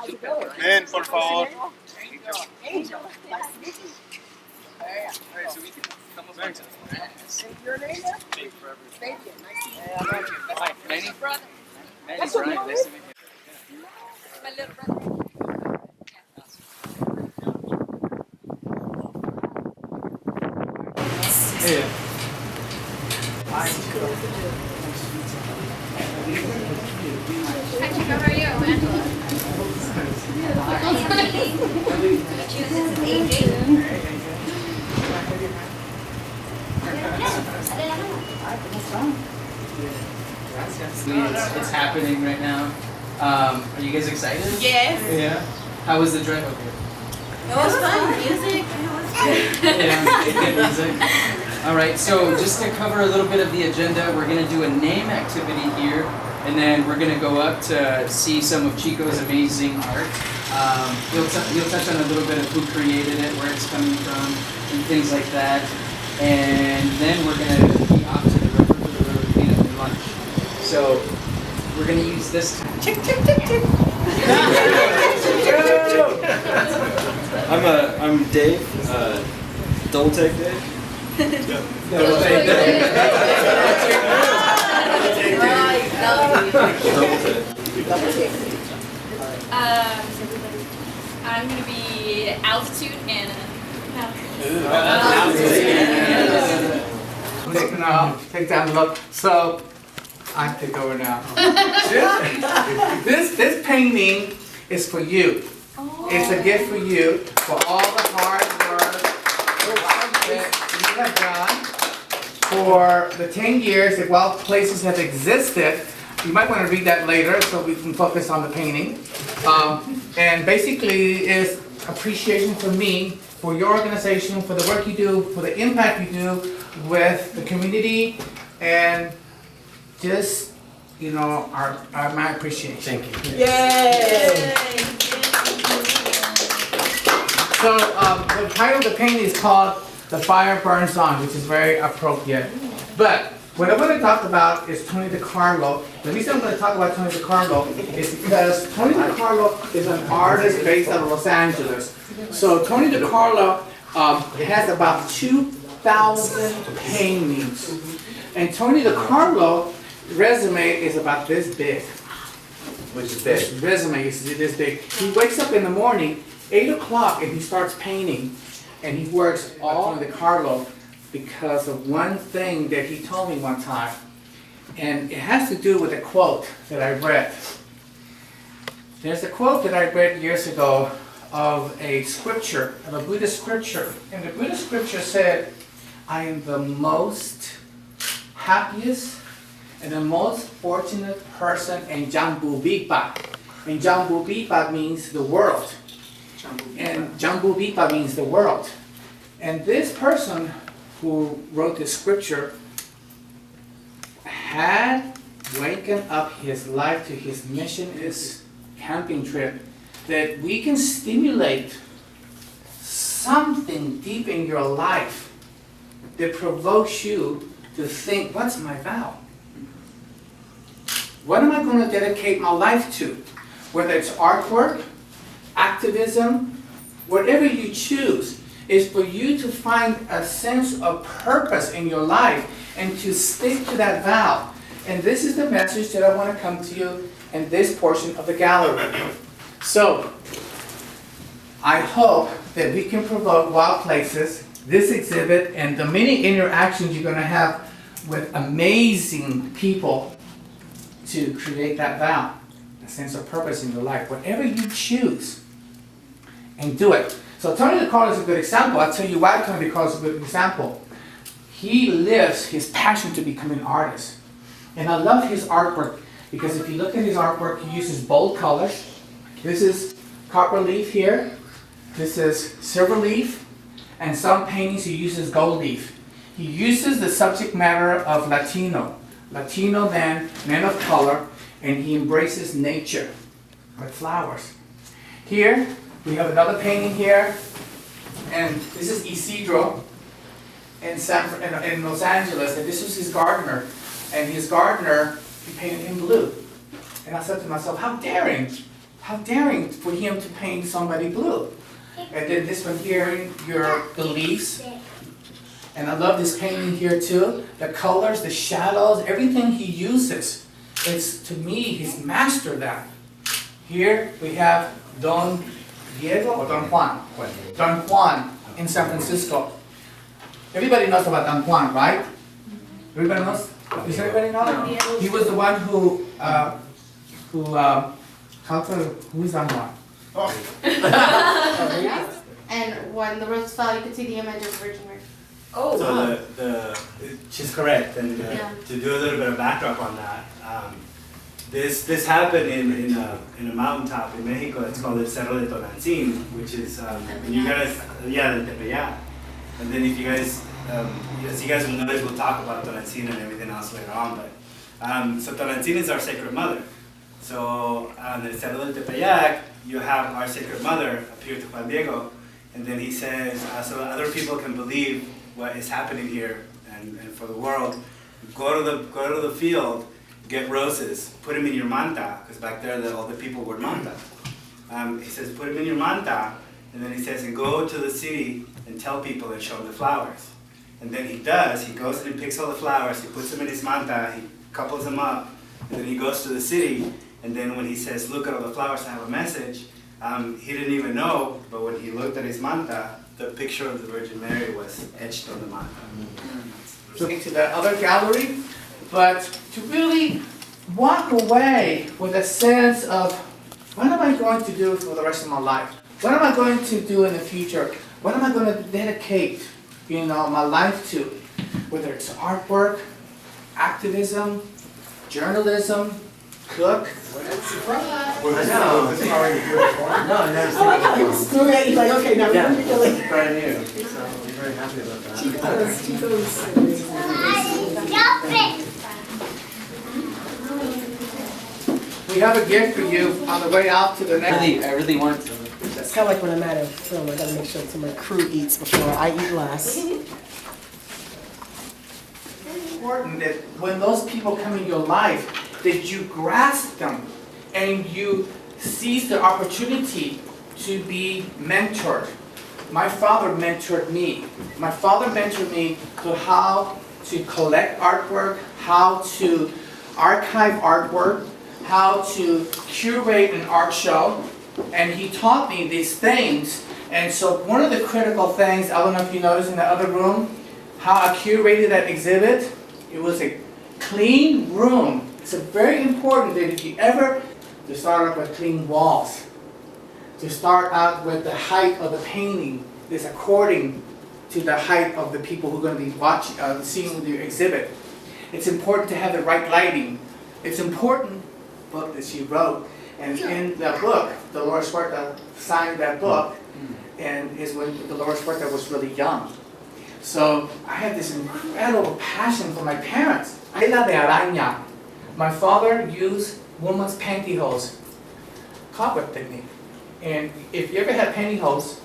Ven, por favor. Angel. Nice to meet you. Alright, so we can come over to And your name is? Fabian forever. Fabian. Nice to meet you. Hi, Manny. Brother. Manny, That's your Brian, brother? nice to meet you. My little brother. Yeah. Hi, Chico, how are you? Angela. This is AJ. It's happening right now. Are you guys excited? Yes. Yeah. How was the drive up here? It was fun. Music. Yeah, good music. All right, so just to cover a little bit of the agenda, we're going to do a name activity here, and then we're going to go up to see some of Chico's amazing art. He'll touch on a little bit of who created it, where it's coming from, and things like that. And then we're going to be off to the river for the river cleanup and lunch. So we're going to use this time. Tick, tick, tick, tick. I'm Dave. Double take Dave. Double take that. Double take. I'm gonna be altitude Anna. Take down the look. So I have to go now. This painting is for you. It's a gift for you for all the hard work that you have done for the 10 years that Wildplaces have existed. You might want to read that later so we can focus on the painting. And basically is appreciation from me for your organization, for the work you do, for the impact you do with the community, and just, you know, my appreciation. Thank you. Yay! So the title of the painting is called The Fire Burns On, which is very appropriate. But what I want to talk about is Tony DeCarlo. The reason I'm going to talk about Tony DeCarlo is because Tony DeCarlo is an artist based out of Los Angeles. So Tony DeCarlo has about 2,000 paintings. And Tony DeCarlo resume is about this big. Which is big. His resume is this big. He wakes up in the morning, 8 o'clock, and he starts painting. And he works all Tony DeCarlo because of one thing that he told me one time. And it has to do with a quote that I read. There's a quote that I read years ago of a scripture, of a Buddhist scripture. And the Buddhist scripture said, I am the most happiest and the most fortunate person in Jambu Bipa. And Jambu Bipa means the world. And Jambu Bipa means the world. And this person who wrote this scripture had waken up his life to his mission, his camping trip, that we can stimulate something deep in your life that provokes you to think, what's my vow? What am I going to dedicate my life to? Whether it's artwork, activism, whatever you choose, is for you to find a sense of purpose in your life and to stick to that vow. And this is the message that I want to come to you in this portion of the gallery. So, I hope that we can provoke Wildplaces, this exhibit, and the many interactions you're going to have with amazing people to create that vow, a sense of purpose in your life, whatever you choose, and do it. So Tony DeCarlo is a good example. I'll tell you why Tony DeCarlo is a good example. He lives his passion to become an artist. And I love his artwork because if you look at his artwork, he uses bold colors. This is copper leaf here. This is silver leaf. And some paintings he uses gold leaf. He uses the subject matter of Latino men of color, and he embraces nature with flowers. Here, we have another painting here, and this is Isidro in Los Angeles, and this was his gardener. And his gardener, he painted him blue. And I said to myself, how daring how daring for him to paint somebody blue. And then this one here, your beliefs. And I love this painting here too. The colors, the shadows, everything he uses. It's, to me, he's mastered that. Here we have Don Diego or Don Juan? Don Juan in San Francisco. Everybody knows about Don Juan, right? Everybody knows? Does everybody know? He was the one who who is Don Juan? And when the rose fell, you could see the image of Virgin Mary. Oh, So she's correct, and Yeah. to do a little bit of backdrop on that, this happened in a mountaintop in Mexico. It's called the Cerro de Tonantzin, which is and you guys, yeah, the Tepeyac. And then if you guys, as you guys will notice, we'll talk about Tonantzin and everything else later on. But so Tonantzin is our sacred mother. So on the Cerro de Tepeyac, you have our sacred mother appear to Juan Diego, and then he says, so that other people can believe what is happening here and for the world, go to the field, get roses, put them in your manta, because back there all the people wore manta. He says, put them in your manta, and then he says, and go to the city and tell people and show them the flowers. And then he does, he goes and he picks all the flowers, he puts them in his manta, he couples them up, and then he goes to the city, and then when he says, look at all the flowers, I have a message, he didn't even know, but when he looked at his manta, the picture of the Virgin Mary was etched on the manta. Into the other gallery, but to really walk away with a sense of what am I going to do for the rest of my life? What am I going to do in the future? What am I going to dedicate, my life to? Whether it's artwork, activism, journalism, cook. I know. No, I never seen that before. still ready, like, okay, now Yeah, we're really. it's brand new, so we're very happy about that. Chico's. We have a gift for you on the way out to the next. I really want to. It's kind of like when I'm at a film, I gotta make sure that my crew eats before I eat last. Important that when those people come in your life, that you grasp them and you seize the opportunity to be mentored. My father mentored me. My father mentored me to how to collect artwork, how to archive artwork, how to curate an art show, and he taught me these things. And so one of the critical things, I don't know if you noticed in the other room, how I curated that exhibit. It was a clean room. It's very important that if you ever, to start off with clean walls, to start out with the height of the painting is according to the height of the people who are going to be watching, seeing the exhibit. It's important to have the right lighting. It's important, book that she wrote, and in the book, Dolores Huerta signed that book, and is when Dolores Huerta was really young. So I had this incredible passion for my parents. Tela de araña. My father used women's pantyhose, cobweb technique. And if you ever had pantyhose,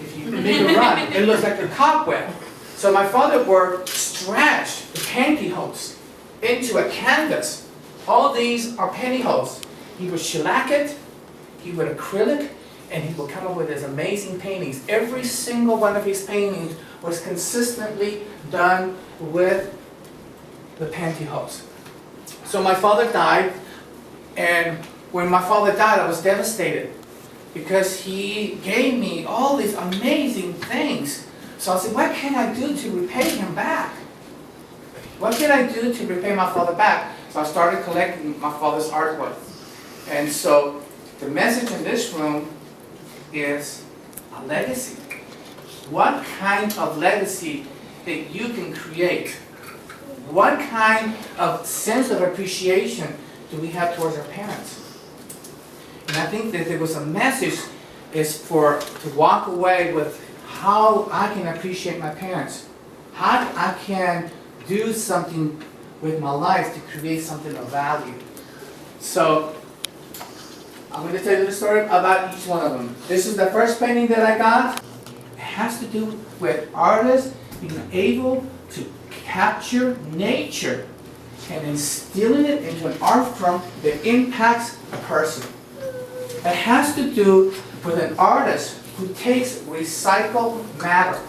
if you make a run, it looks like a cobweb. So my father would stretch the pantyhose into a canvas. All these are pantyhose. He would shellac it, he would acrylic, and he would come up with his amazing paintings. Every single one of his paintings was consistently done with the pantyhose. So my father died, and when my father died, I was devastated because he gave me all these amazing things. So I said, what can I do to repay him back? What can I do to repay my father back? So I started collecting my father's artwork. And so the message in this room is a legacy. What kind of legacy that you can create? What kind of sense of appreciation do we have towards our parents? And I think that there was a message is to walk away with how I can appreciate my parents, how I can do something with my life to create something of value. So I'm going to tell you the story about each one of them. This is the first painting that I got. It has to do with artists being able to capture nature and instilling it into an art form that impacts a person. It has to do with an artist who takes recycled matter.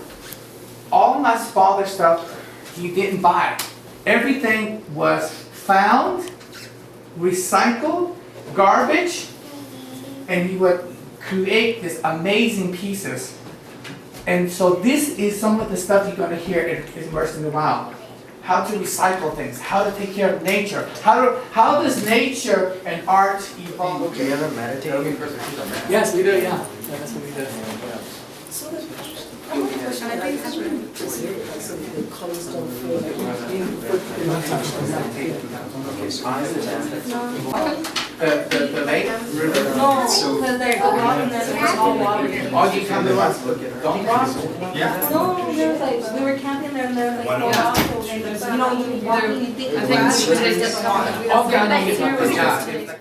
All my father's stuff he didn't buy. Everything was found, recycled, garbage, and he would create these amazing pieces. And so this is some of the stuff you're gonna hear in Immersed in the Wild. How to recycle things, how to take care of nature, how does nature and art evolve? Do you ever meditate? Yes, we do, yeah. That's what we do. I have a question. I think it's really like some of the colors don't feel like The lake, river. No, because they go up and then it's all water. All you come to us, don't cross. Yeah. No, there was like, we were camping there and there was like, One no obstacles, and you know, you walk and you think. I think it's just Oh, God, no, it's not. Yeah.